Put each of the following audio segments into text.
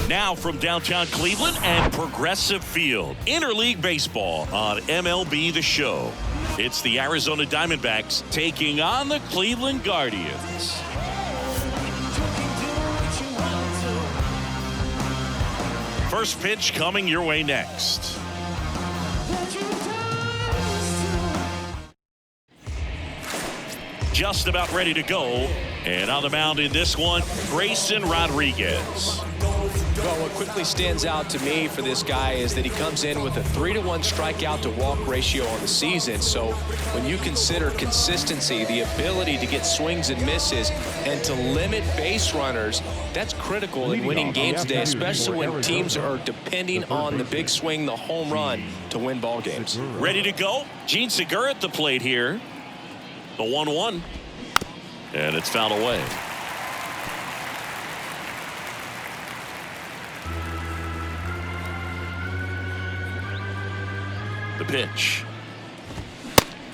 Now from downtown Cleveland and Progressive Field, interleague baseball on MLB The Show. It's the Arizona Diamondbacks taking on the Cleveland Guardians. First pitch coming your way next. Just about ready to go. And on the mound in this one, Grayson Rodriguez. Well, what quickly stands out to me for this guy is that he comes in with a 3-to-1 strikeout to walk ratio on the season. So when you consider consistency, the ability to get swings and misses, and to limit base runners, that's critical in winning games today, especially when teams are depending on the big swing, the home run, to win ball games. Ready to go? Gene Segura at the plate here. The 1-1. And it's fouled away. The pitch.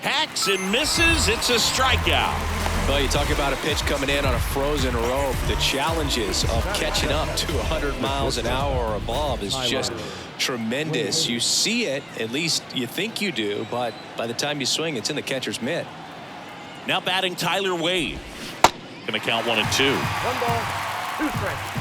Hacks and misses. It's a strikeout. Well, you talk about a pitch coming in on a frozen rope. The challenges of catching up to 100 miles an hour or above is just tremendous. You see it, at least you think you do, but by the time you swing, it's in the catcher's mitt. Now batting Tyler Wade. Going to count 1 and 2. 1 ball, 2 strikes.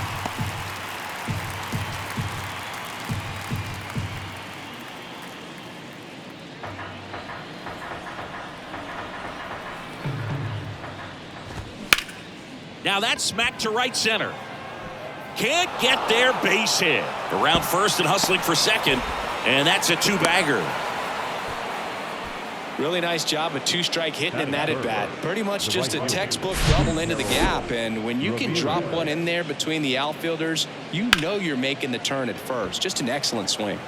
Now that's smacked to right center. Can't get there, base hit. Around first and hustling for second, and that's a 2-bagger. Really nice job of 2-strike hitting in that at bat. Pretty much just a textbook double into the gap, and when you can drop one in there between the outfielders, you know you're making the turn at first. Just an excellent swing.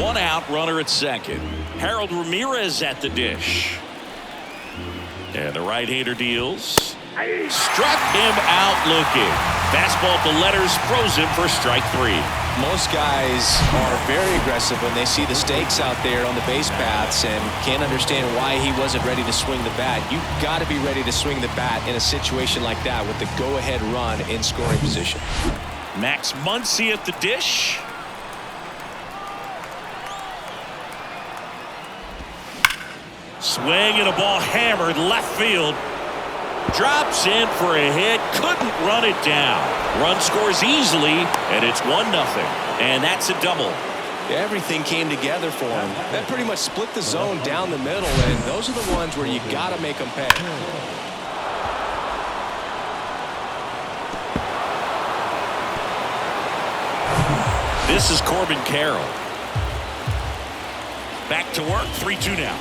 1 out, runner at second. Harold Ramirez at the dish. And the right-hander deals. Struck him out looking. Fastball at the letters, frozen for strike 3. Most guys are very aggressive when they see the stakes out there on the base paths and can't understand why he wasn't ready to swing the bat. You've got to be ready to swing the bat in a situation like that with the go-ahead run in scoring position. Max Muncy at the dish. Swing and a ball hammered left field. Drops in for a hit. Couldn't run it down. Run scores easily, and it's 1-0. And that's a double. Everything came together for him. That pretty much split the zone down the middle, and those are the ones where you got to make them pay. This is Corbin Carroll. Back to work. 3-2 now.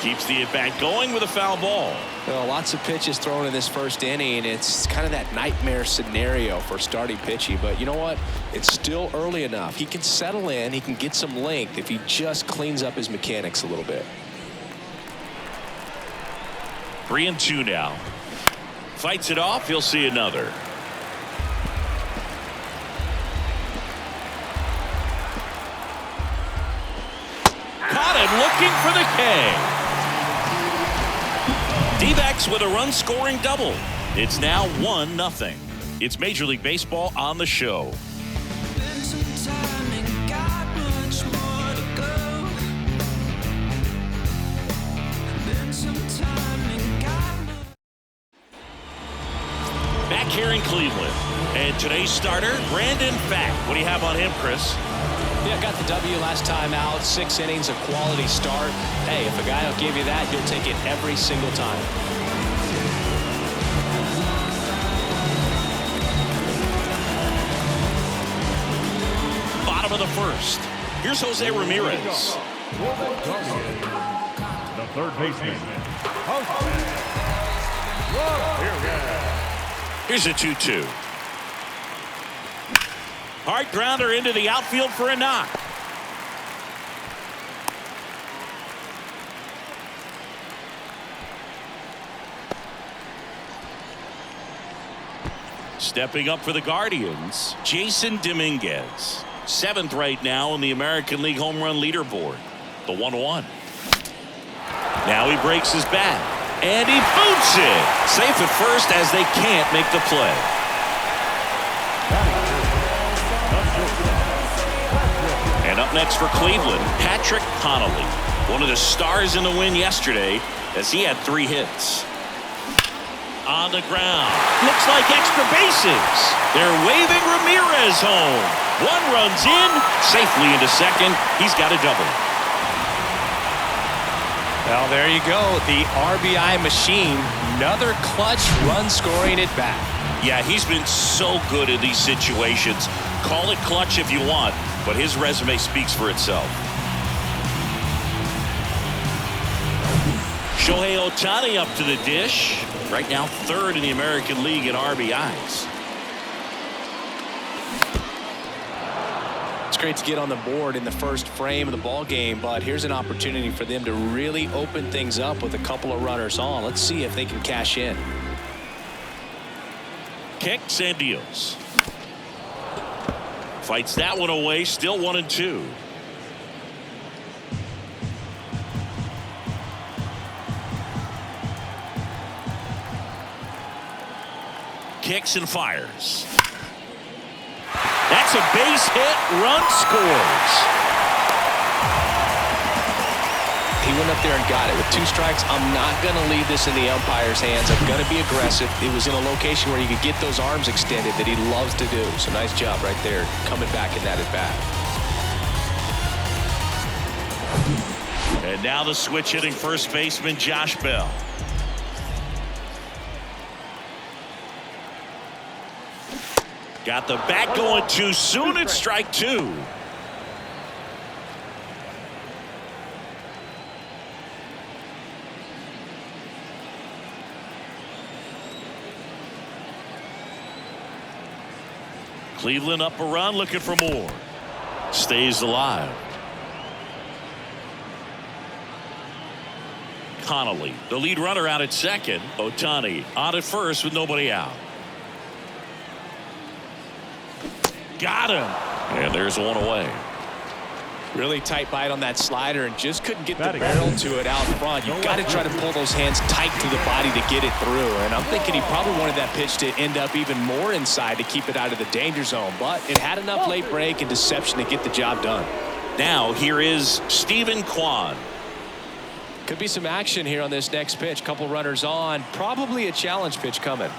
Keeps the at-bat going with a foul ball. Well, lots of pitches thrown in this first inning. It's kind of that nightmare scenario for starting pitching. But you know what? It's still early enough. He can settle in. He can get some length if he just cleans up his mechanics a little bit. 3-2 now. Fights it off. He'll see another. Caught him looking for the K. D-backs with a run-scoring double. It's now 1-0. It's Major League Baseball on the show. Back here in Cleveland. And today's starter, Brandon Fack. What do you have on him, Chris? Yeah, got the W last time out. 6 innings, a quality start. Hey, if a guy will give you that, he'll take it every single time. Bottom of the first. Here's Jose Ramirez. The third baseman. Here's a 2-2. Hard grounder into the outfield for a knock. Stepping up for the Guardians, Jason Dominguez. 7th right now in the American League home run leaderboard. The 1-1. Now he breaks his bat. And he boots it. Safe at first as they can't make the play. And up next for Cleveland, Patrick Connolly. One of the stars in the win yesterday as he had 3 hits. On the ground. Looks like extra bases. They're waving Ramirez home. 1 runs in. Safely into second. He's got a double. Well, there you go. The RBI machine. Another clutch run scoring at bat. Yeah, he's been so good in these situations. Call it clutch if you want, but his resume speaks for itself. Shohei Ohtani up to the dish. Right now 3rd in the American League in RBIs. It's great to get on the board in the first frame of the ball game, but here's an opportunity for them to really open things up with a couple of runners on. Let's see if they can cash in. Kicks and deals. Fights that one away. Still 1-2. Kicks and fires. That's a base hit. Run scores. He went up there and got it with 2 strikes. I'm not going to leave this in the umpire's hands. I'm going to be aggressive. It was in a location where you could get those arms extended that he loves to do. So nice job right there coming back in that at bat. And now the switch hitting first baseman Josh Bell. Got the bat going too soon. It's strike 2. Cleveland up a run, looking for more. Stays alive. Connolly, the lead runner, out at second. Ohtani on at first with nobody out. Got him. And there's one away. Really tight bite on that slider and just couldn't get the barrel to it out front. You've got to try to pull those hands tight to the body to get it through. And I'm thinking he probably wanted that pitch to end up even more inside to keep it out of the danger zone. But it had enough late break and deception to get the job done. Now here is Steven Kwan. Could be some action here on this next pitch. Couple runners on. Probably a challenge pitch coming.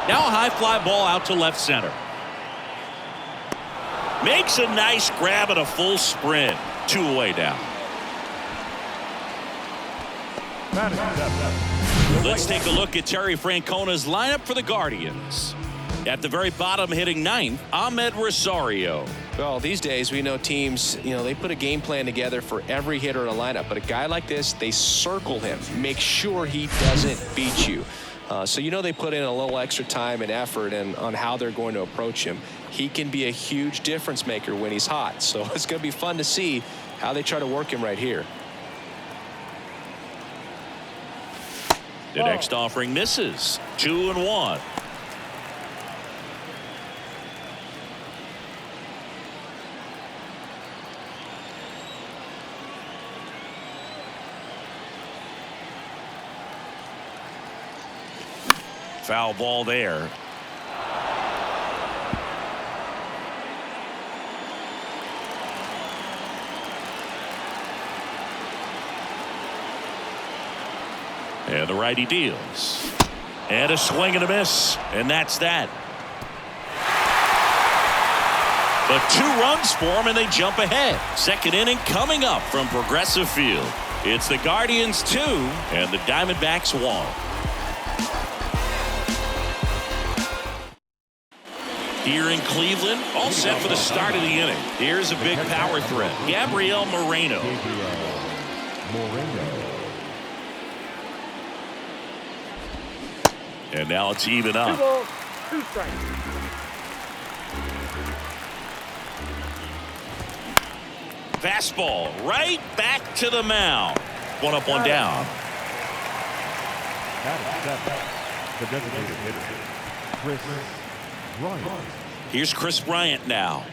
Now a high fly ball out to left center. Makes a nice grab at a full sprint. 2 away now. Let's take a look at Terry Francona's lineup for the Guardians. At the very bottom, hitting 9th, Ahmed Rosario. Well, these days we know teams, they put a game plan together for every hitter in a lineup. But a guy like this, they circle him. Make sure he doesn't beat you. So they put in a little extra time and effort on how they're going to approach him. He can be a huge difference maker when he's hot. So it's going to be fun to see how they try to work him right here. The next offering misses. 2-1. Foul ball there. And the righty deals. And a swing and a miss. And that's that. But 2 runs for them and they jump ahead. Second inning coming up from Progressive Field. It's the Guardians 2 and the Diamondbacks 1. Here in Cleveland, all set for the start of the inning. Here's a big power threat. Gabriel Moreno. And now it's even up. 2 strikes. Fastball right back to the mound. 1 up, 1 down. The designated hitter, Chris Bryant. Here's Chris Bryant now.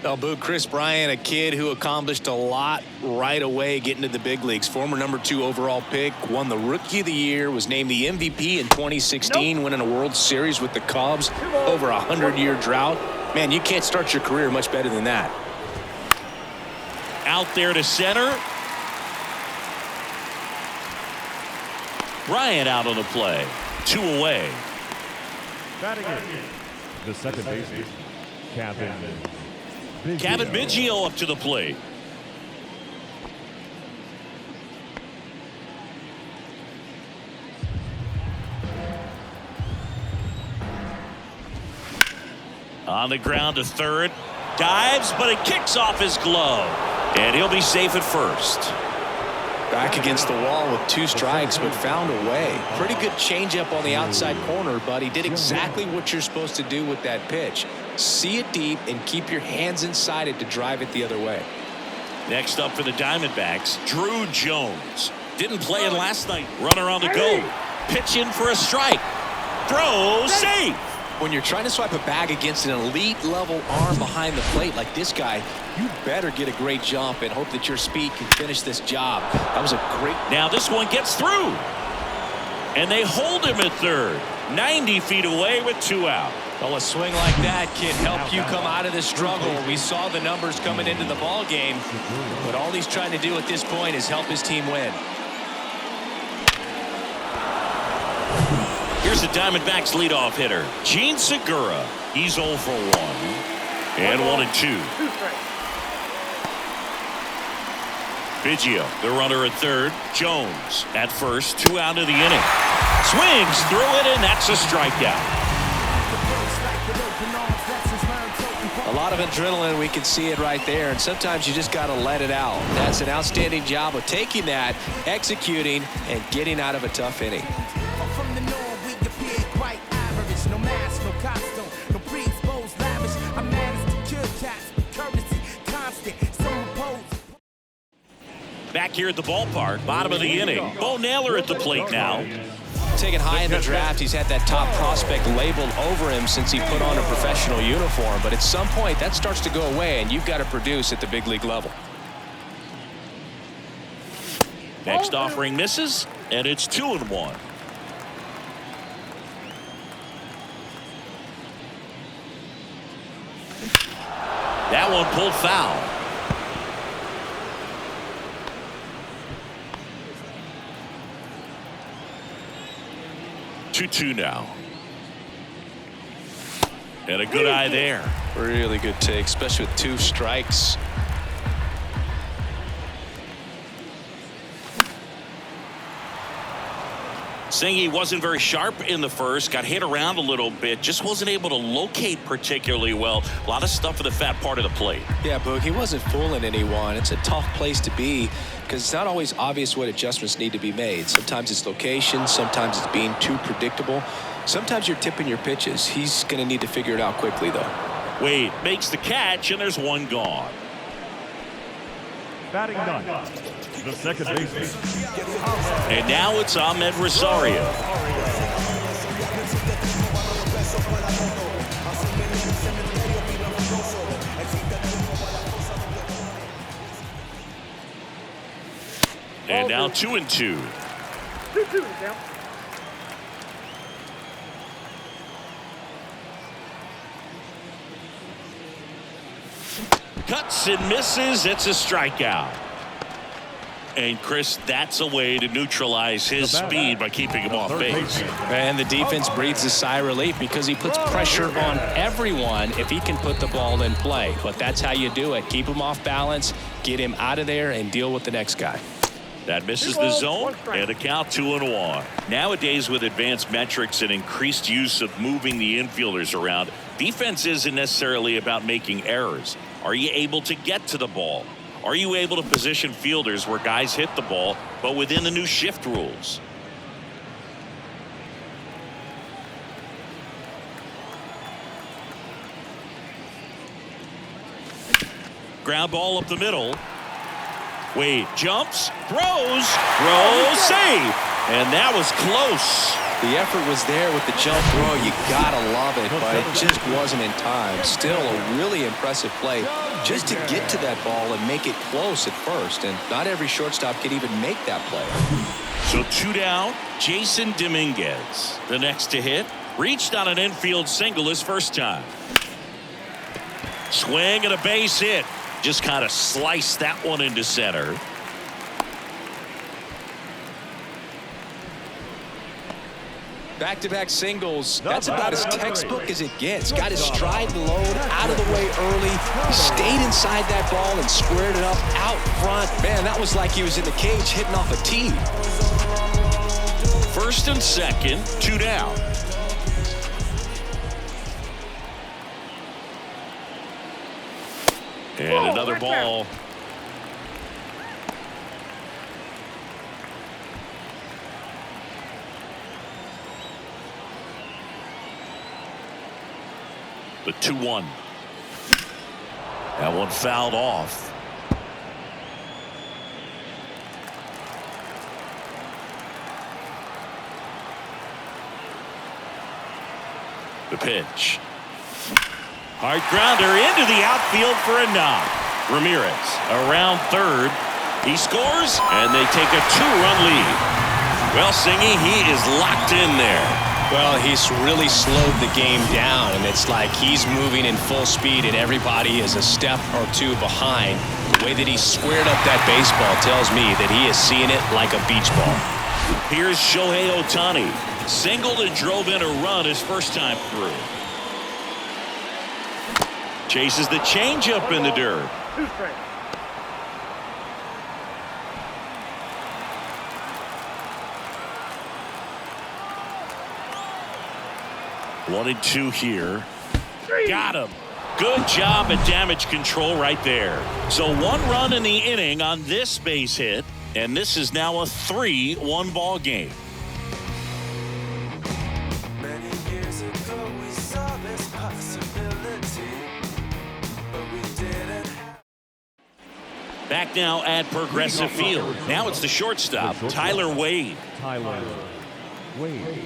Well, Boo, Chris Bryant, a kid who accomplished a lot right away getting to the big leagues. Former #2 overall pick, won the Rookie of the Year, was named the MVP in 2016, winning a World Series with the Cubs, over a 100-year drought. Man, you can't start your career much better than that. Out there to center. Bryant out on the play. 2 away. Batting in, the second baseman, Kevin Biggio up to the plate. On the ground to third. Dives, but it kicks off his glove. And he'll be safe at first. Back against the wall with 2 strikes, but found a way. Pretty good changeup on the outside corner, but he did exactly what you're supposed to do with that pitch. See it deep and keep your hands inside it to drive it the other way. Next up for the Diamondbacks, Drew Jones. Didn't play in last night. Runner on the go. Pitch in for a strike. Throw, safe. When you're trying to swipe a bag against an elite level arm behind the plate like this guy, you better get a great jump and hope that your speed can finish this job. That was a great. Now this one gets through. And they hold him at third. 90 feet away with 2 out. Well, a swing like that can help you come out of the struggle. We saw the numbers coming into the ball game, but all he's trying to do at this point is help his team win. Here's the Diamondbacks leadoff hitter, Gene Segura. He's 0 for 1. And 1 and 2. Biggio, the runner at third. Jones at first, 2 out of the inning. Swings through it, and that's a strikeout. A lot of adrenaline, we can see it right there, and sometimes you just got to let it out. That's an outstanding job of taking that, executing, and getting out of a tough inning. Back here at the ballpark, bottom of the inning. Bo Naylor at the plate now. Taken high in the draft, he's had that top prospect labeled over him since he put on a professional uniform. But at some point, that starts to go away, and you've got to produce at the big league level. Next offering misses, and it's 2 and 1. That one pulled foul. 2-2 now. And a good eye there. Really good take, especially with 2 strikes. Singy wasn't very sharp in the first, got hit around a little bit, just wasn't able to locate particularly well. A lot of stuff in the fat part of the plate. Yeah, Boog, he wasn't fooling anyone. It's a tough place to be because it's not always obvious what adjustments need to be made. Sometimes it's location, sometimes it's being too predictable. Sometimes you're tipping your pitches. He's going to need to figure it out quickly, though. Wade makes the catch, and there's 1 gone. Batting 9, the second baseman. And now it's Ahmed Rosario. And now 2 and 2. 2-2 now. Cuts and misses. It's a strikeout. And Chris, that's a way to neutralize his speed by keeping him off base. And the defense breathes a sigh of relief because he puts pressure on everyone if he can put the ball in play. But that's how you do it. Keep him off balance, get him out of there, and deal with the next guy. That misses the zone, and a count 2 and 1. Nowadays, with advanced metrics and increased use of moving the infielders around, defense isn't necessarily about making errors. Are you able to get to the ball? Are you able to position fielders where guys hit the ball, but within the new shift rules? Ground ball up the middle. Wade jumps, throws, save. And that was close. The effort was there with the jump throw. You gotta love it, but it just wasn't in time. Still a really impressive play just to get to that ball and make it close at first. And not every shortstop can even make that play. So 2 down, Jason Dominguez. The next to hit, reached on an infield single his first time. Swing and a base hit. Just kind of sliced that one into center. Back-to-back singles. That's about as textbook as it gets. Got his stride load out of the way early. Stayed inside that ball and squared it up out front. Man, that was like he was in the cage hitting off a tee. First and second, 2 down. And another ball. The 2-1. That one fouled off. The pitch. Hard grounder into the outfield for a knock. Ramirez around third. He scores, and they take a 2-run lead. Well, Singy, he is locked in there. Well, he's really slowed the game down, and it's like he's moving in full speed, and everybody is a step or two behind. The way that he squared up that baseball tells me that he is seeing it like a beach ball. Here's Shohei Ohtani. Singled and drove in a run his first time through. Chases the changeup in the dirt. 2 strikes. One and 2 here. Got him. Good job at damage control right there. So 1 run in the inning on this base hit, and this is now a 3-1 ball game. Many years ago we saw this possibility, but we didn't. Back now at Progressive Field. Now it's the shortstop, Tyler Wade. Tyler Wade.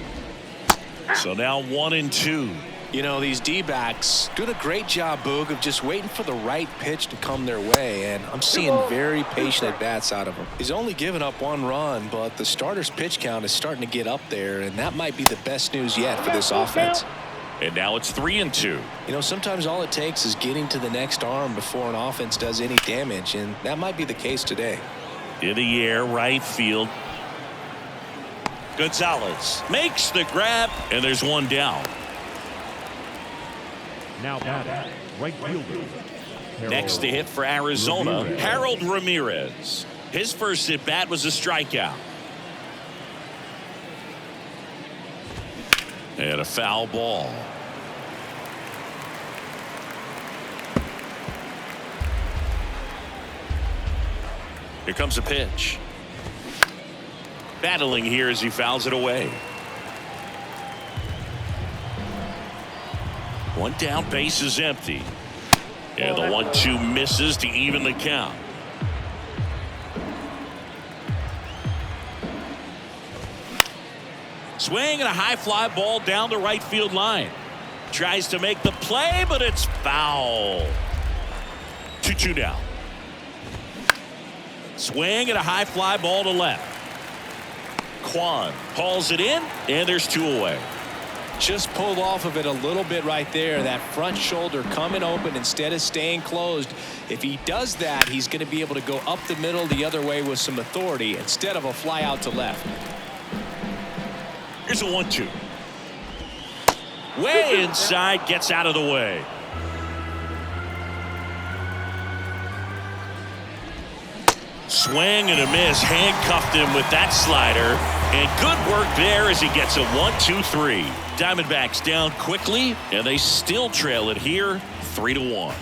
So now 1 and 2. You know, these D-backs doing a great job, Boog, of just waiting for the right pitch to come their way, and I'm seeing very patient at-bats out of him. He's only given up 1 run, but the starter's pitch count is starting to get up there, and that might be the best news yet for this offense. And now it's 3 and 2. You know, sometimes all it takes is getting to the next arm before an offense does any damage, and that might be the case today. In the air, right field. Gonzalez makes the grab, and there's 1 down. Now batting, right fielder. Next to hit for Arizona, Harold Ramirez. His first at bat was a strikeout. And a foul ball. Here comes a pitch. Battling here as he fouls it away. 1 down, base is empty. And the 1-2 misses to even the count. Swing and a high fly ball down the right field line. Tries to make the play, but it's foul. 2-2 now. Swing and a high fly ball to left. Kwan hauls it in, and there's 2 away. Just pulled off of it a little bit right there. That front shoulder coming open instead of staying closed. If he does that, he's going to be able to go up the middle the other way with some authority instead of a fly out to left. Here's a 1-2. Way inside, gets out of the way. Swing and a miss, handcuffed him with that slider, and good work there as he gets a 1-2-3. Diamondbacks down quickly, and they still trail it here 3-1.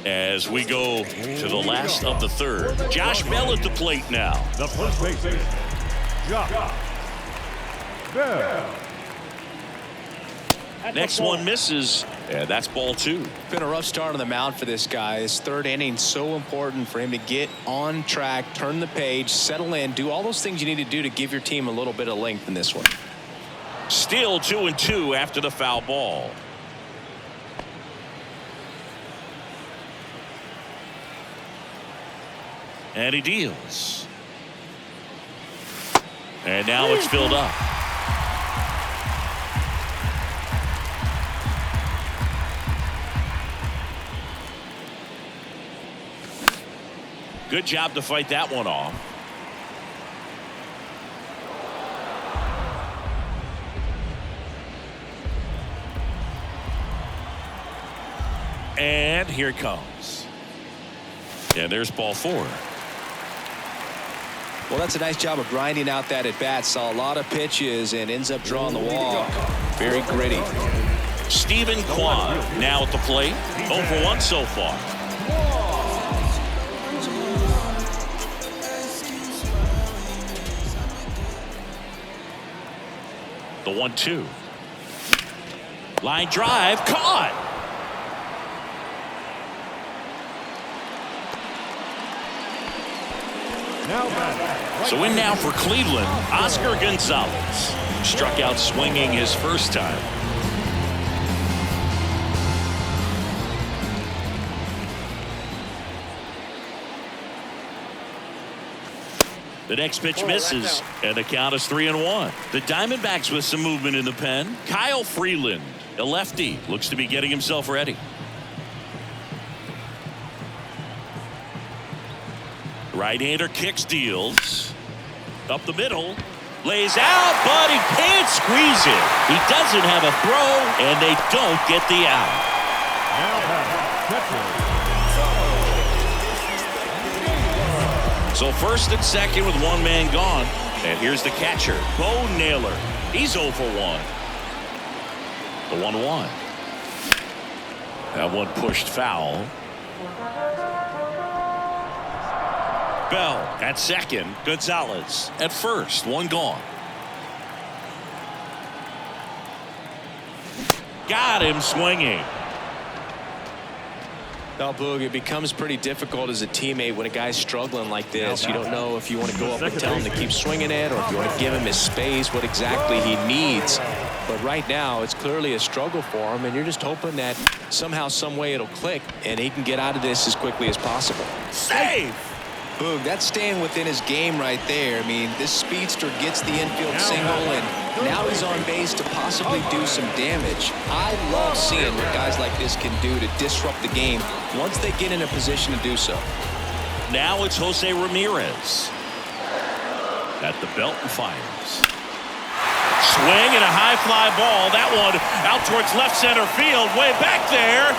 As we go to the last of the third, Josh Bell at the plate now. The first baseman, Josh Bell. Next one misses, and that's ball 2. Been a rough start on the mound for this guy. His third inning, so important for him to get on track, turn the page, settle in, do all those things you need to do to give your team a little bit of length in this one. Still 2-2 after the foul ball. And he deals. And now it's filled up. Good job to fight that one off. And here it comes. And there's ball 4. Well, that's a nice job of grinding out that at bat. Saw a lot of pitches and ends up drawing the walk. Very gritty. Steven Kwan now at the plate. 0 for 1 so far. The 1-2. Line drive caught. So in now for Cleveland, Oscar Gonzalez. Struck out swinging his first time. The next pitch misses, and the count is 3-1. The Diamondbacks with some movement in the pen. Kyle Freeland, a lefty, looks to be getting himself ready. Right-hander kicks, deals. Up the middle. Lays out, but he can't squeeze it. He doesn't have a throw, and they don't get the out. So first and second with one man gone. And here's the catcher, Bo Naylor. He's 0 for 1. The 1-1. That one pushed foul. Bell at second. Gonzalez at first. One gone. Got him swinging. Well, Boog, it becomes pretty difficult as a teammate when a guy's struggling like this. You don't know if you want to go up and tell him to keep swinging it or if you want to give him his space, what exactly he needs. But right now, it's clearly a struggle for him, and you're just hoping that somehow, some way it'll click and he can get out of this as quickly as possible. Save! Boog, that's staying within his game right there. I mean, this speedster gets the infield single, and now he's on base to possibly do some damage. I love seeing what guys like this can do to disrupt the game once they get in a position to do so. Now it's Jose Ramirez at the belt and fires. Swing and a high fly ball. That one out towards left center field. Way back there.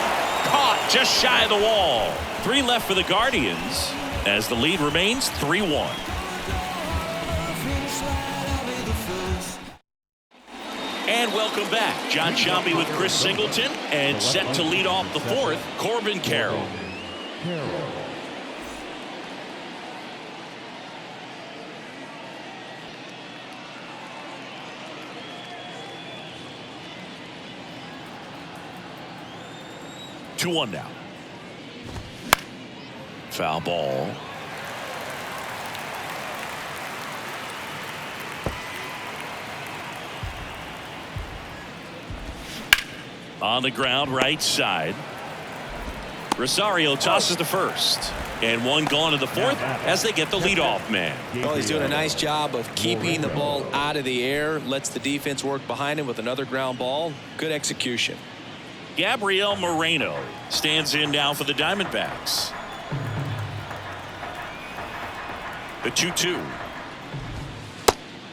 Caught just shy of the wall. 3 left for the Guardians as the lead remains 3-1. And welcome back. John Shambi with Chris Singleton, and set to lead off the 4th, Corbin Carroll. Two 2-1 now. Foul ball. On the ground, right side. Rosario tosses to first. And one gone to the 4th as they get the leadoff man. Well, he's doing a nice job of keeping the ball out of the air. Lets the defense work behind him with another ground ball. Good execution. Gabriel Moreno stands in now for the Diamondbacks. The 2-2.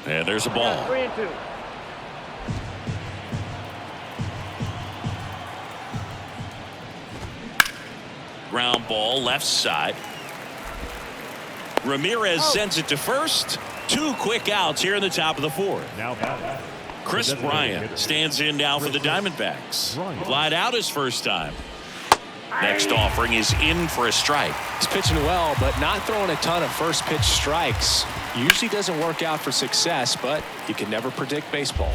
And there's a ball. 3-2. Ground ball left side. Ramirez sends it to first. 2 quick outs here in the top of the 4th. Now batting. Chris Bryant stands in now for the Diamondbacks. Flied out his first time. Next offering is in for a strike. He's pitching well, but not throwing a ton of first pitch strikes. Usually doesn't work out for success, but you can never predict baseball.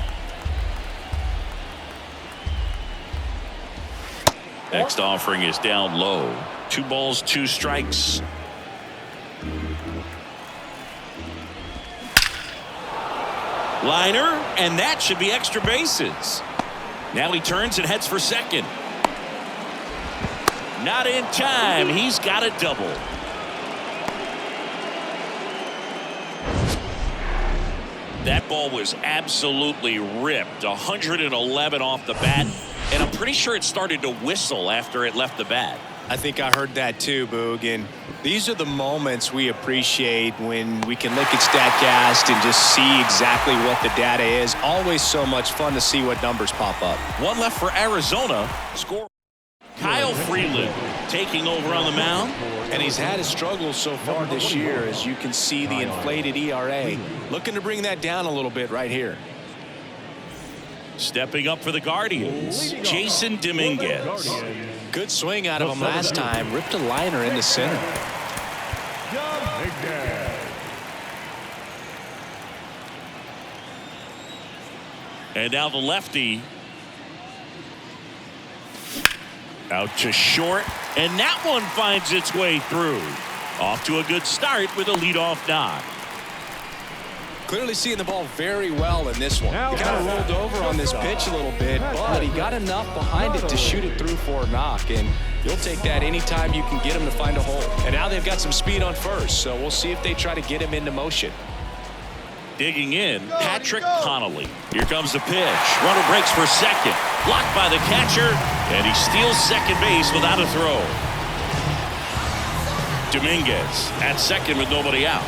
Next offering is down low. 2 balls, 2 strikes. Liner, and that should be extra bases. Now he turns and heads for second. Not in time. He's got a double. That ball was absolutely ripped. 111 off the bat, and I'm pretty sure it started to whistle after it left the bat. I think I heard that too, Boog. And these are the moments we appreciate when we can look at StatCast and just see exactly what the data is. Always so much fun to see what numbers pop up. One left for Arizona. Score. Kyle Freeland taking over on the mound. And he's had his struggles so far this year, as you can see the inflated ERA. Looking to bring that down a little bit right here. Stepping up for the Guardians, Jason Dominguez. Good swing out of him last time. Ripped a liner in the center. And now the lefty. Out to short, and that one finds its way through. Off to a good start with a leadoff knock. Clearly seeing the ball very well in this one. He kind of rolled over on this pitch a little bit, but he got enough behind it to shoot it through for a knock, and you'll take that anytime you can get him to find a hole. And now they've got some speed on first, so we'll see if they try to get him into motion. Digging in, Patrick Connolly. Here comes the pitch. Runner breaks for second. Blocked by the catcher, and he steals second base without a throw. Dominguez at second with nobody out.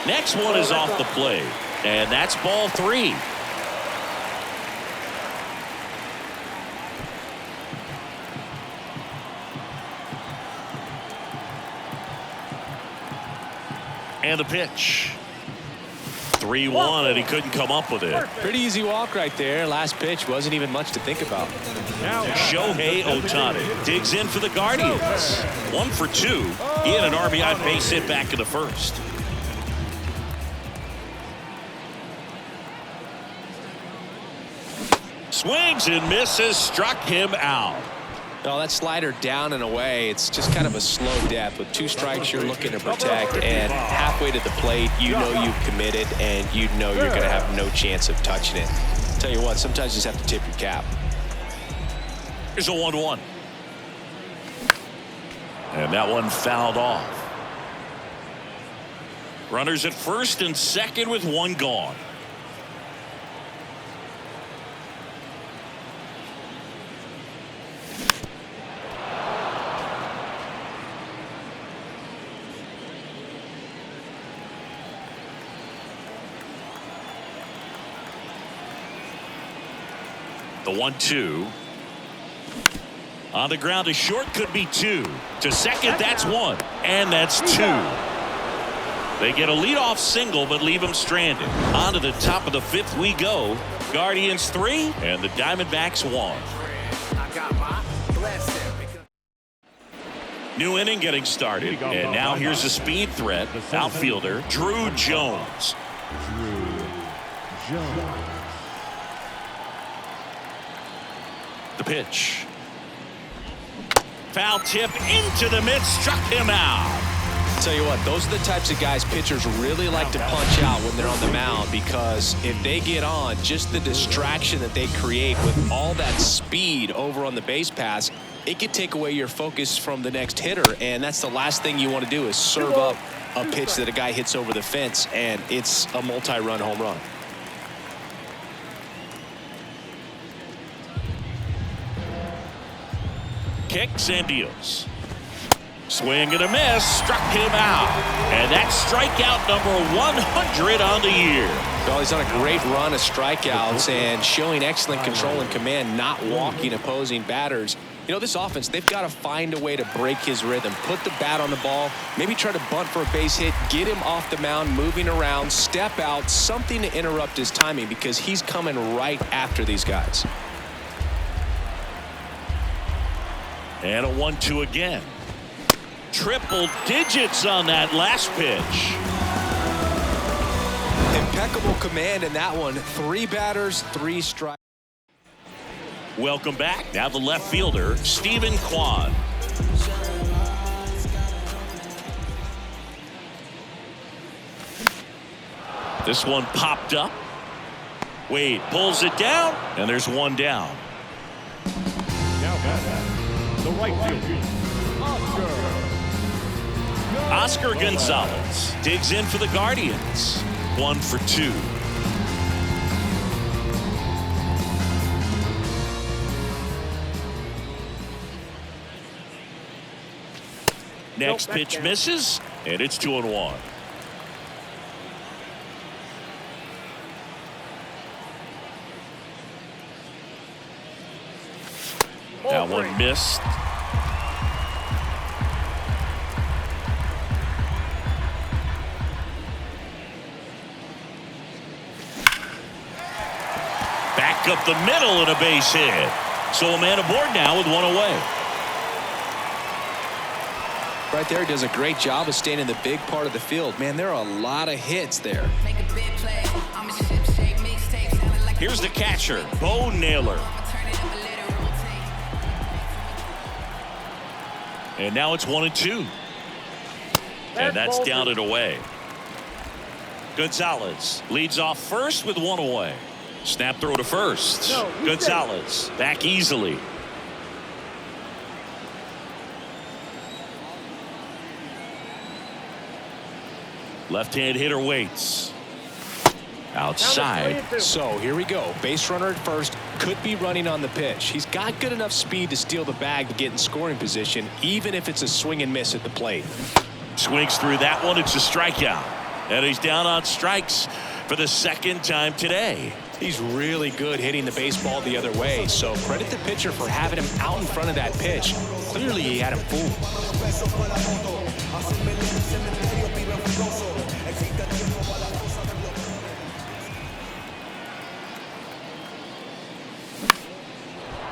Next one is off the plate, and that's ball 3. And the pitch. 3-1, and he couldn't come up with it. Pretty easy walk right there. Last pitch wasn't even much to think about. Shohei Ohtani digs in for the Guardians. 1 for 2. He had an RBI base hit back in the first. Swings and misses, struck him out. No, that slider down and away, it's just kind of a slow death. With 2 strikes, you're looking to protect, and halfway to the plate, you know you've committed, and you know you're going to have no chance of touching it. Tell you what, sometimes you just have to tip your cap. Here's a 1-1. And that one fouled off. Runners at first and second with 1 gone. The 1-2. On the ground to short, could be 2. To second, that's 1. And that's 2. They get a leadoff single, but leave him stranded. On to the top of the 5th we go. Guardians 3 and the Diamondbacks 1. New inning getting started. And now here's a speed threat. Outfielder Drew Jones. The pitch. Foul tip into the mid, struck him out. Tell you what, those are the types of guys pitchers really like to punch out when they're on the mound, because if they get on, just the distraction that they create with all that speed over on the base pass, it could take away your focus from the next hitter, and that's the last thing you want to do is serve up a pitch that a guy hits over the fence, and it's a multi-run home run. Kicks and deals. Swing and a miss, struck him out. And that's strikeout number 100 on the year. Well, he's on a great run of strikeouts and showing excellent control and command, not walking opposing batters. You know, this offense, they've got to find a way to break his rhythm, put the bat on the ball, maybe try to bunt for a base hit, get him off the mound, moving around, step out, something to interrupt his timing, because he's coming right after these guys. And a 1-2 again. Triple digits on that last pitch. Impeccable command in that one. 3 batters, 3 strikes. Welcome back. Now the left fielder, Stephen Kwan. This one popped up. Wade pulls it down, and there's one down. Now batting, the right fielder, Oscar Gonzalez digs in for the Guardians. 1 for 2. Next pitch misses, and it's 2-1. That one missed. Back up the middle and a base hit. So a man aboard now with one away. Right there, does a great job of staying in the big part of the field. Man, there are a lot of hits there. Here's the catcher, Bo Naylor. And now it's 1-2. And that's down and away. Gonzalez leads off first with one away. Snap throw to first. Gonzalez back easily. Left-hand hitter waits. Outside. So here we go. Base runner at first, could be running on the pitch. He's got good enough speed to steal the bag to get in scoring position, even if it's a swing and miss at the plate. Swings through that one. It's a strikeout. And he's down on strikes for the second time today. He's really good hitting the baseball the other way, so credit the pitcher for having him out in front of that pitch. Clearly he had him fooled.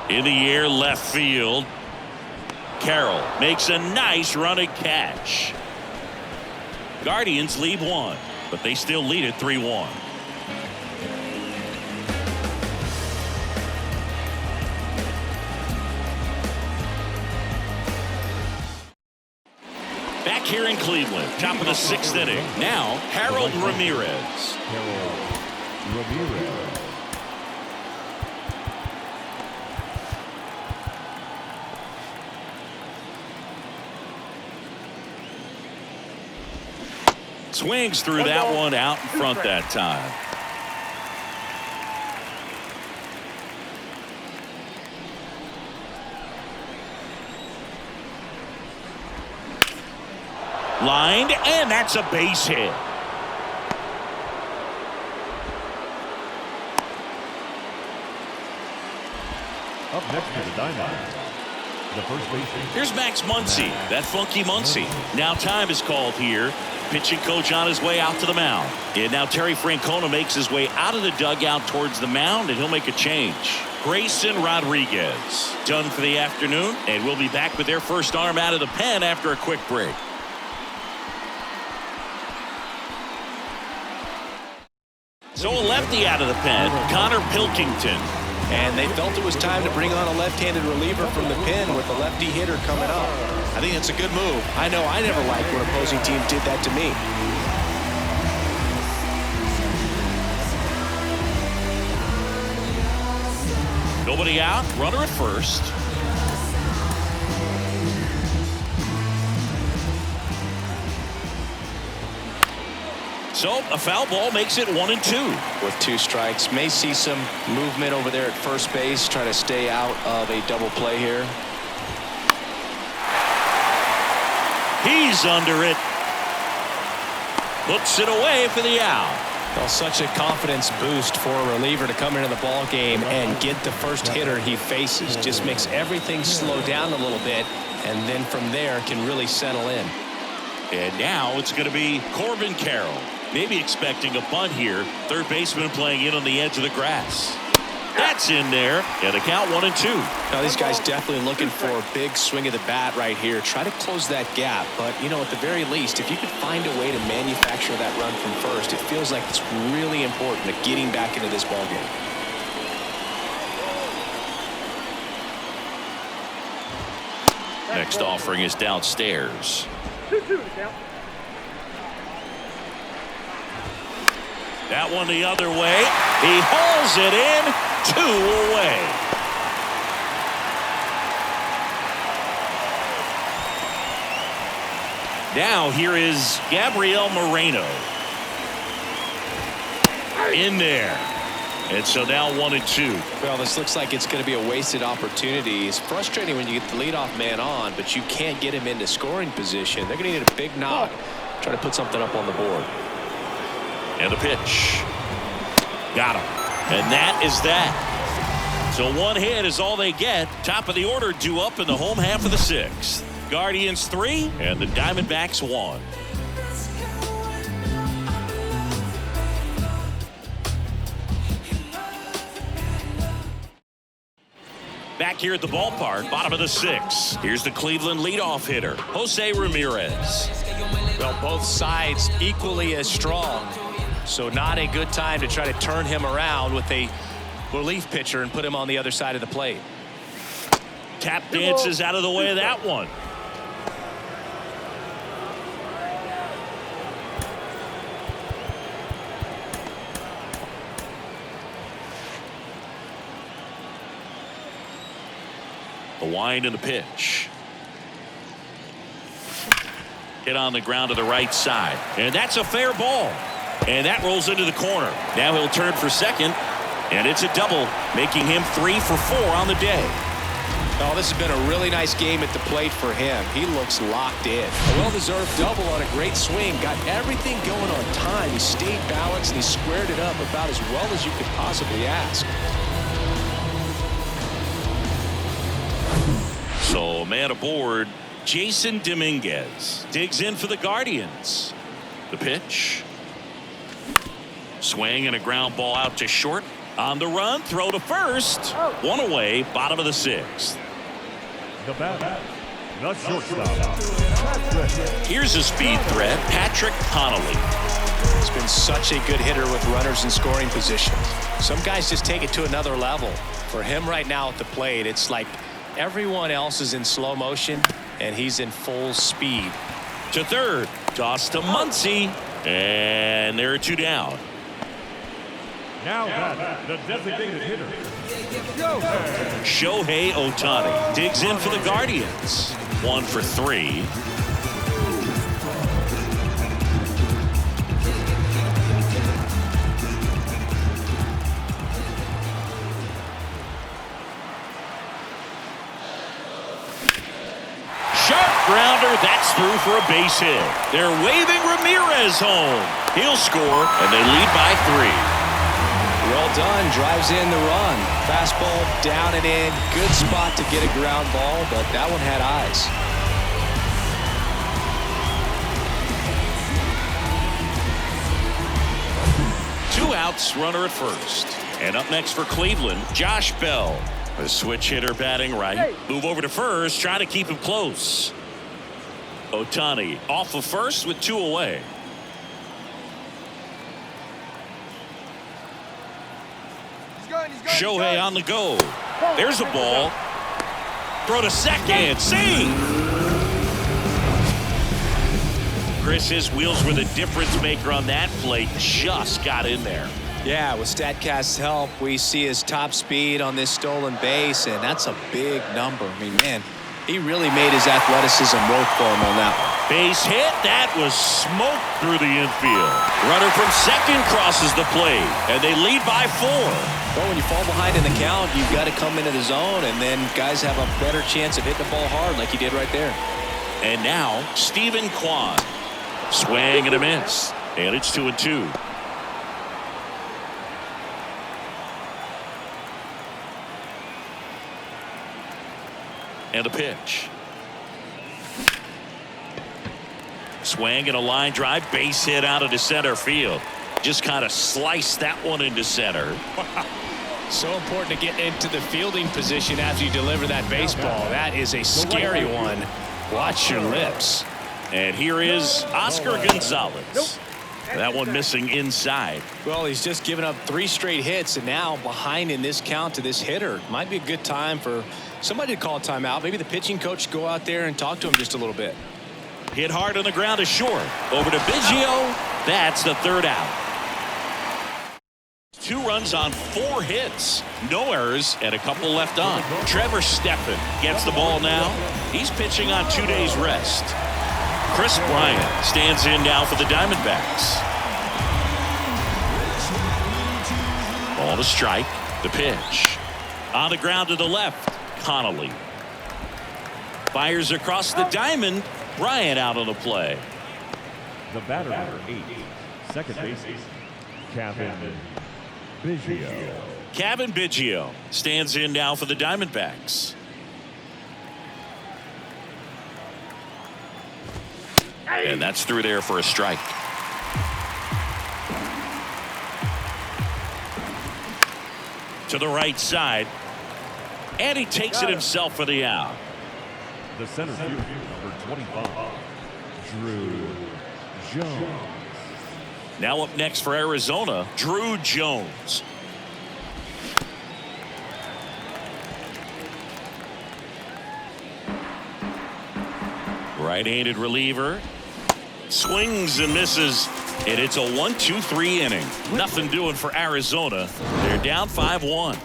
In the air left field. Carroll makes a nice running catch. Guardians lead 1, but they still lead it 3-1. Back here in Cleveland, top of the 6th inning. Now, Harold Ramirez. Swings through that one out in front that time. Lined, and that's a base hit. Up next to the Diamondbacks, the first baseman. Here's Max Muncy, that funky Muncy. Now time is called here. Pitching coach on his way out to the mound. And now Terry Francona makes his way out of the dugout towards the mound, and he'll make a change. Grayson Rodriguez done for the afternoon, and we'll be back with their first arm out of the pen after a quick break. So a lefty out of the pen, Connor Pilkington. And they felt it was time to bring on a left-handed reliever from the pen with a lefty hitter coming up. I think it's a good move. I know I never liked when opposing teams did that to me. Nobody out, runner at first. So a foul ball makes it 1-2. With 2 strikes, may see some movement over there at first base, trying to stay out of a double play here. He's under it. Puts it away for the out. Well, such a confidence boost for a reliever to come into the ball game and get the first hitter he faces. Just makes everything slow down a little bit, and then from there can really settle in. And now it's going to be Corbin Carroll. Maybe expecting a bunt here. Third baseman playing in on the edge of the grass. That's in there, and the count 1-2. Now these guys definitely looking for a big swing of the bat right here. Try to close that gap, but you know, at the very least, if you could find a way to manufacture that run from first, it feels like it's really important to getting back into this ball game. next offering is downstairs. 2-2 to count. That one the other way. He hauls it in. 2 away. Now here is Gabriel Moreno. In there. And so now 1-2. Well, this looks like it's going to be a wasted opportunity. It's frustrating when you get the leadoff man on, but you can't get him into scoring position. They're going to need a big knock. Try to put something up on the board. And the pitch. Got him. And that is that. So 1 hit is all they get. Top of the order due up in the home half of the 6th. Guardians 3 and the Diamondbacks 1. Back here at the ballpark, bottom of the 6th. Here's the Cleveland leadoff hitter, Jose Ramirez. Well, both sides equally as strong. So not a good time to try to turn him around with a relief pitcher and put him on the other side of the plate. Tap dances out of the way of that one. The wind and the pitch. Hit on the ground to the right side. And that's a fair ball. And that rolls into the corner. Now he'll turn for second. And it's a double, making him 3 for 4 on the day. Oh, this has been a really nice game at the plate for him. He looks locked in. A well-deserved double on a great swing. Got everything going on time. He stayed balanced and he squared it up about as well as you could possibly ask. So, man aboard, Jason Dominguez digs in for the Guardians. The pitch. Swing and a ground ball out to short. On the run, throw to first. 1 away, bottom of the 6th. The batter, the shortstop. Here's a speed threat, Patrick Connolly. He's been such a good hitter with runners in scoring position. Some guys just take it to another level. For him right now at the plate, it's like everyone else is in slow motion and he's in full speed. To third, toss to Muncy, and there are 2 down. Now batter, the designated hitter. Shohei Ohtani digs in for the Guardians. 1 for 3. Sharp grounder, that's through for a base hit. They're waving Ramirez home. He'll score, and they lead by 3. Well done. Drives in the run. Fastball down and in. Good spot to get a ground ball, but that one had eyes. Two outs, runner at first. And up next for Cleveland, Josh Bell. A switch hitter batting right. Move over to first, trying to keep him close. Ohtani off of first with 2 away. Shohei on the go. There's a ball. Throw to second. Save. Chris, his wheels were the difference maker on that play. Just got in there. Yeah, with StatCast's help, we see his top speed on this stolen base, and that's a big number. I mean, man, he really made his athleticism work for him on that one. Base hit. That was smoke through the infield. Runner from second crosses the plate, and they lead by 4. Well, when you fall behind in the count, you've got to come into the zone, and then guys have a better chance of hitting the ball hard like he did right there. And now, Stephen Kwan. Swing and a miss. And it's 2-2. And a pitch. Swing and a line drive. Base hit out into center field. Just kind of sliced that one into center. So important to get into the fielding position after you deliver that baseball. That is a scary one. Watch your lips. And here is Oscar Gonzalez. That one missing inside. Well, he's just given up 3 straight hits, and now behind in this count to this hitter. Might be a good time for somebody to call a timeout. Maybe the pitching coach go out there and talk to him just a little bit. Hit hard on the ground to short. Over to Biggio. That's the 3rd out. 2 runs on 4 hits. No errors and a couple left on. Trevor Steffen gets the ball now. He's pitching on 2 days rest. Chris Bryant stands in now for the Diamondbacks. Ball to strike. The pitch. On the ground to the left. Connolly. Fires across the diamond. Bryant out on the play. The batter number 8, second baseman, Kevin Biggio. Kevin Biggio stands in now for the Diamondbacks. And that's through there for a strike. To the right side. And he takes it himself for the out. The center fielder, number 25, Drew Jones. Now up next for Arizona, Drew Jones. Right-handed reliever. Swings and misses. And it's a 1-2-3 inning. Nothing doing for Arizona. They're down 5-1.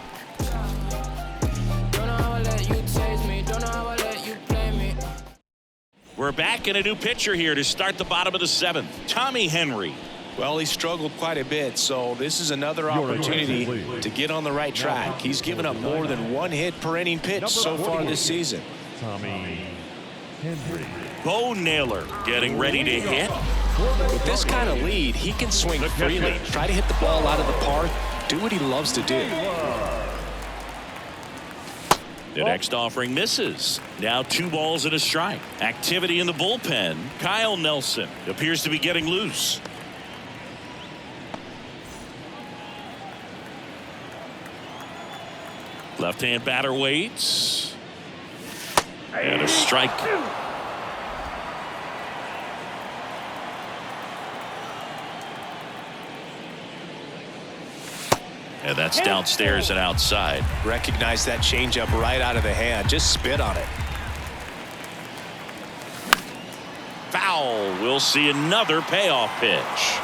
We're back in a new pitcher here to start the bottom of the 7th. Tommy Henry. Well, he struggled quite a bit, so this is another opportunity to get on the right track. He's given up more than 1 hit per inning pitch so far this season. Tommy Henry. Bo Naylor getting ready to hit. With this kind of lead, he can swing freely, try to hit the ball out of the park, do what he loves to do. The next offering misses. Now 2 balls and a strike. Activity in the bullpen. Kyle Nelson appears to be getting loose. Left-hand batter waits. And a strike. And that's downstairs and outside. Recognize that changeup right out of the hand. Just spit on it. Foul. We'll see another payoff pitch.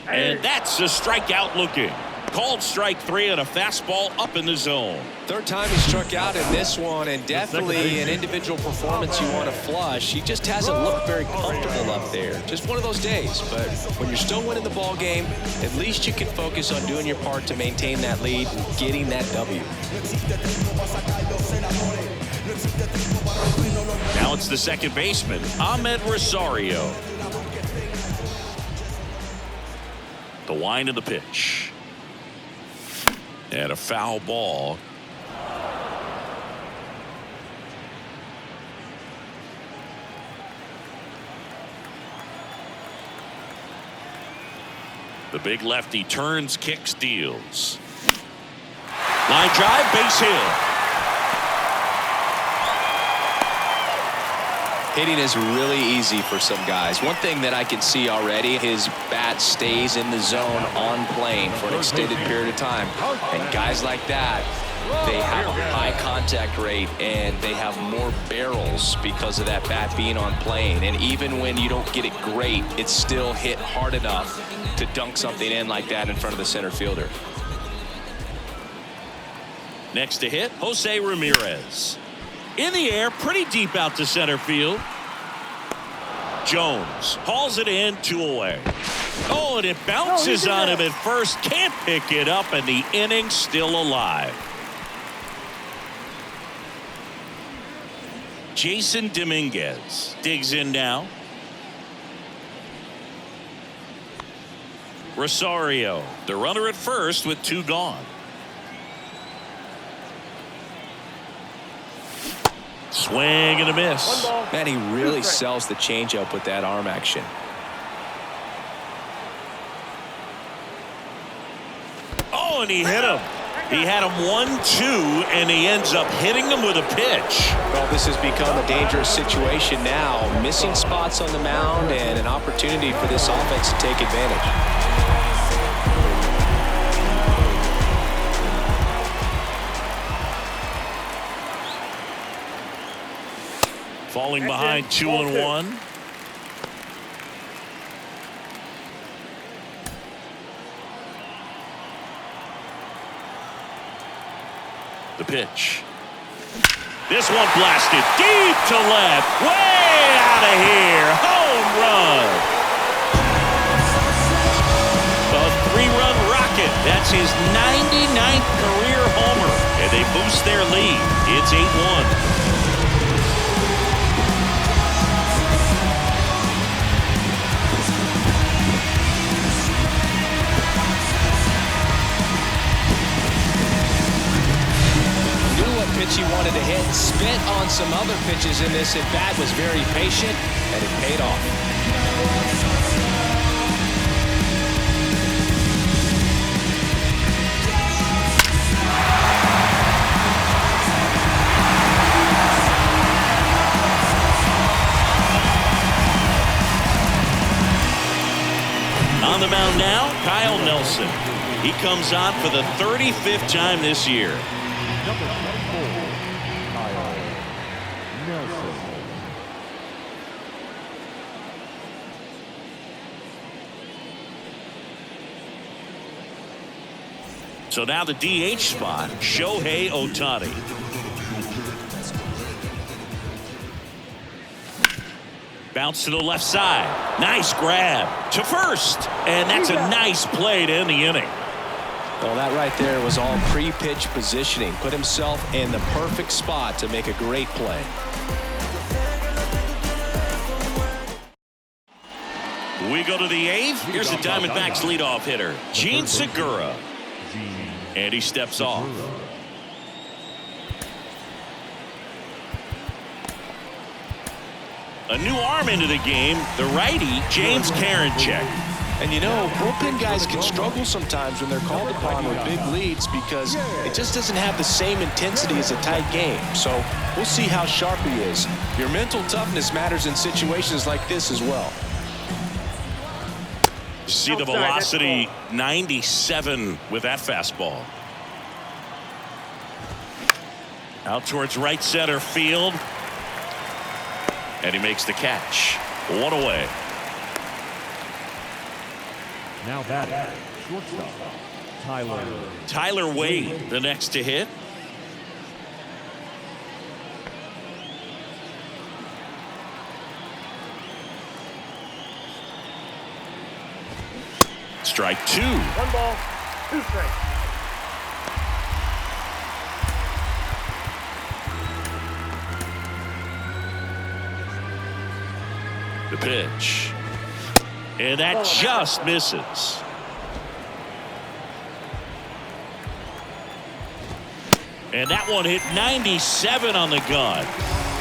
And that's a strikeout looking. Called strike 3 and a fastball up in the zone. 3rd time he struck out in this one, and definitely an individual performance you want to flush. He just hasn't looked very comfortable up there. Just one of those days. But when you're still winning the ball game, at least you can focus on doing your part to maintain that lead and getting that W. Now it's the second baseman, Ahmed Rosario. The wind of the pitch. And a foul ball. The big lefty turns, kicks, deals. Line drive, base hit. Hitting is really easy for some guys. One thing that I can see already, his bat stays in the zone on plane for an extended period of time. And guys like that, they have a high contact rate and they have more barrels because of that bat being on plane. And even when you don't get it great, it's still hit hard enough to dunk something in like that in front of the center fielder. Next to hit, Jose Ramirez. In the air, pretty deep out to center field. Jones hauls it in, 2 away. Oh, and it bounces on him at first. Can't pick it up, and the inning's still alive. Jason Dominguez digs in now. Rosario, the runner at first with 2 gone. Swing and a miss. Man, he really sells the changeup with that arm action. Oh, and he hit him. He had him 1-2, and he ends up hitting him with a pitch. Well, this has become a dangerous situation now. Missing spots on the mound and an opportunity for this offense to take advantage. Falling behind 2-1. The pitch. This one blasted deep to left. Way out of here. Home run. A 3-run rocket. That's his 99th career homer. And they boost their lead. It's 8-1. He wanted to hit, spent on some other pitches in this at bat, was very patient, and it paid off. On the mound now, Kyle Nelson. He comes on for the 35th time this year. Number 24, Kyle Nelson. So now the DH spot, Shohei Ohtani. Bounce to the left side. Nice grab to first. And that's a nice play to end the inning. Well, that right there was all pre-pitch positioning. Put himself in the perfect spot to make a great play. We go to the 8th. Here's the Diamondbacks leadoff hitter, Gene Segura. And he steps off. A new arm into the game, the righty, James Karinchak. And you know, bullpen guys can struggle sometimes when they're called upon with big leads because it just doesn't have the same intensity as a tight game. So we'll see how sharp he is. Your mental toughness matters in situations like this as well. See the velocity, 97 with that fastball. Out towards right center field. And he makes the catch. One away. Now batting, shortstop, Tyler Wade, the next to hit. Strike 2. 1 ball, 2 strikes. The pitch. And that just misses. And that one hit 97 on the gun.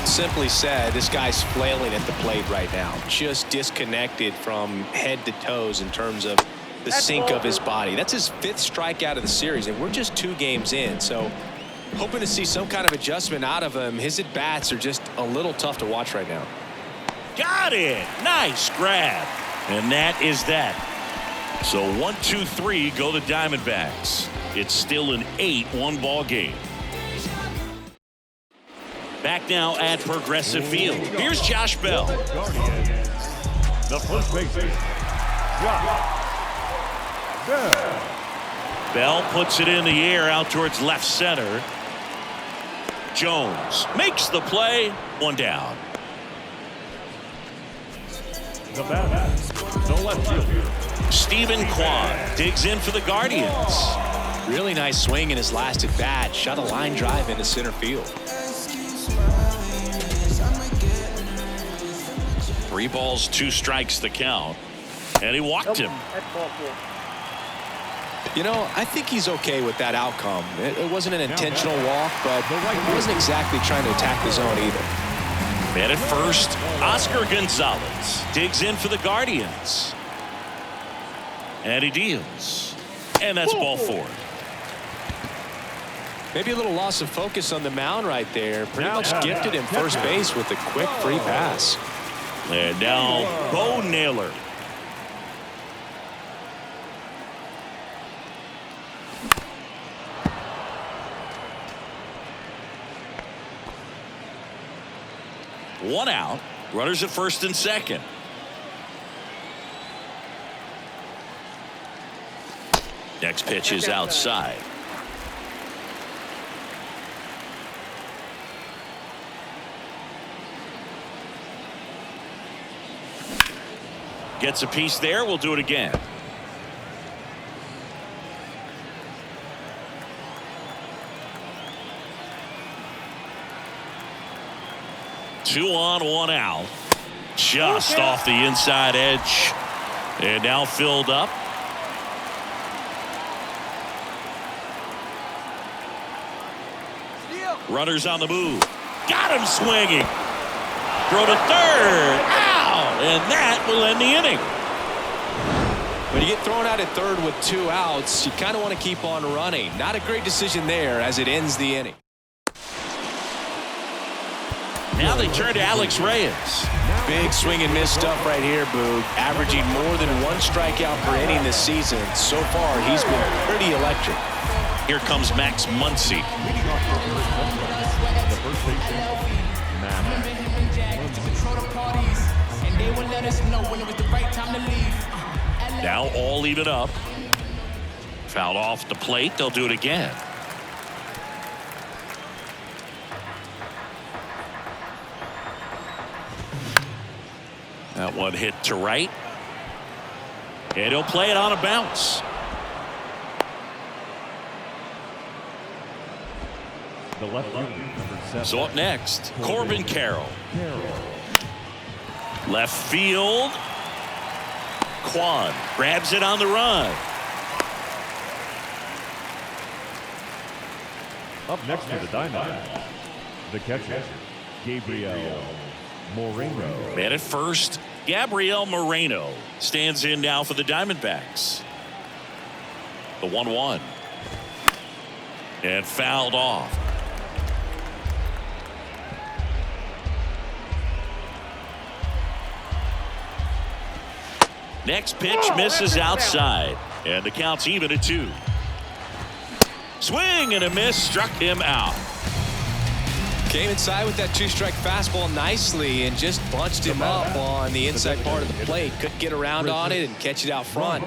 Simply said, this guy's flailing at the plate right now. Just disconnected from head to toes in terms of the sink of his body. That's his 5th strikeout of the series, and we're just 2 games in. So hoping to see some kind of adjustment out of him. His at-bats are just a little tough to watch right now. Got it. Nice grab. And that is that. So 1, 2, 3 go the Diamondbacks. It's still an 8-1 ball game. Back now at Progressive Field. Here's Josh Bell. the first baseman, Josh Bell. Bell puts it in the air out towards left center. Jones makes the play. 1 down. The batter, the left fielder, Stephen Kwan digs in for the Guardians. Really nice swing in his last at bat. Shot a line drive into center field. 3 balls, 2 strikes the count. And he walked him. That's ball 4. You know, I think he's okay with that outcome. It wasn't an intentional walk, but he wasn't exactly trying to attack the zone either. And at first, Oscar Gonzalez digs in for the Guardians. And he deals. And that's ball 4. Maybe a little loss of focus on the mound right there. Pretty much gifted him first base with a quick free pass. And now Bo Naylor. One out. Runners at first and second. Next pitch is outside. Gets a piece there. We'll do it again. Two on, one out. Just off the inside edge. And now filled up. Runners on the move. Got him swinging. Throw to third. Out. And that will end the inning. When you get thrown out at third with 2 outs, you kind of want to keep on running. Not a great decision there as it ends the inning. Now they turn to Alex Reyes. Big swing and miss stuff right here, Boog. Averaging more than 1 strikeout per inning this season. So far, he's been pretty electric. Here comes Max Muncy. The first baseman, Matt. Now all even up. Fouled off the plate. They'll do it again. That one hit to right. And he'll play it on a bounce. The left fielder, number 7. So up next, Corbin Carroll. Left field. Quan grabs it on the run. Up next for the Diamondbacks, the catcher, Gabriel Moreno. Man at first, Gabriel Moreno stands in now for the Diamondbacks. The 1-1. And fouled off. Next pitch misses outside. And the count's even at 2. Swing and a miss, struck him out. Came inside with that 2-strike fastball nicely and just bunched him up on the inside part of the plate. Couldn't get around on it and catch it out front.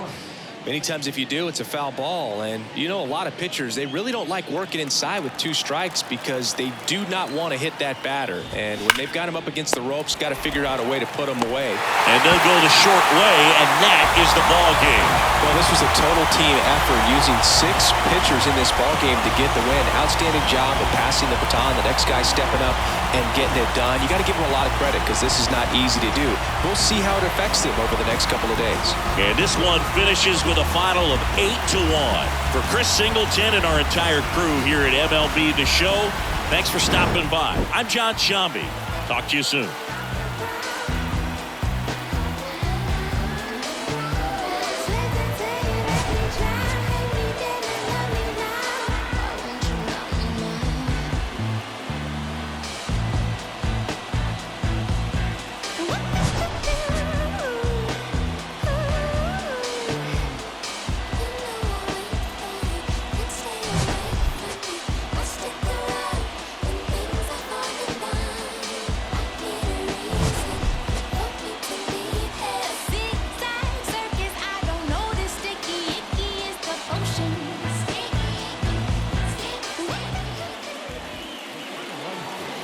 Many times if you do, it's a foul ball. And you know, a lot of pitchers, they really don't like working inside with 2 strikes because they do not want to hit that batter. And when they've got him up against the ropes, got to figure out a way to put him away. And they'll go the short way, and that is the ball game. Well, this was a total team effort using 6 pitchers in this ball game to get the win. Outstanding job of passing the baton. The next guy stepping up and getting it done. You got to give him a lot of credit because this is not easy to do. We'll see how it affects them over the next couple of days. And this one finishes with a final of 8-1. For Chris Singleton and our entire crew here at MLB The Show, thanks for stopping by. I'm John Shambi. Talk to you soon.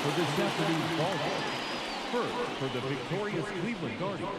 For this afternoon's ball game, first for the victorious Cleveland Guardians,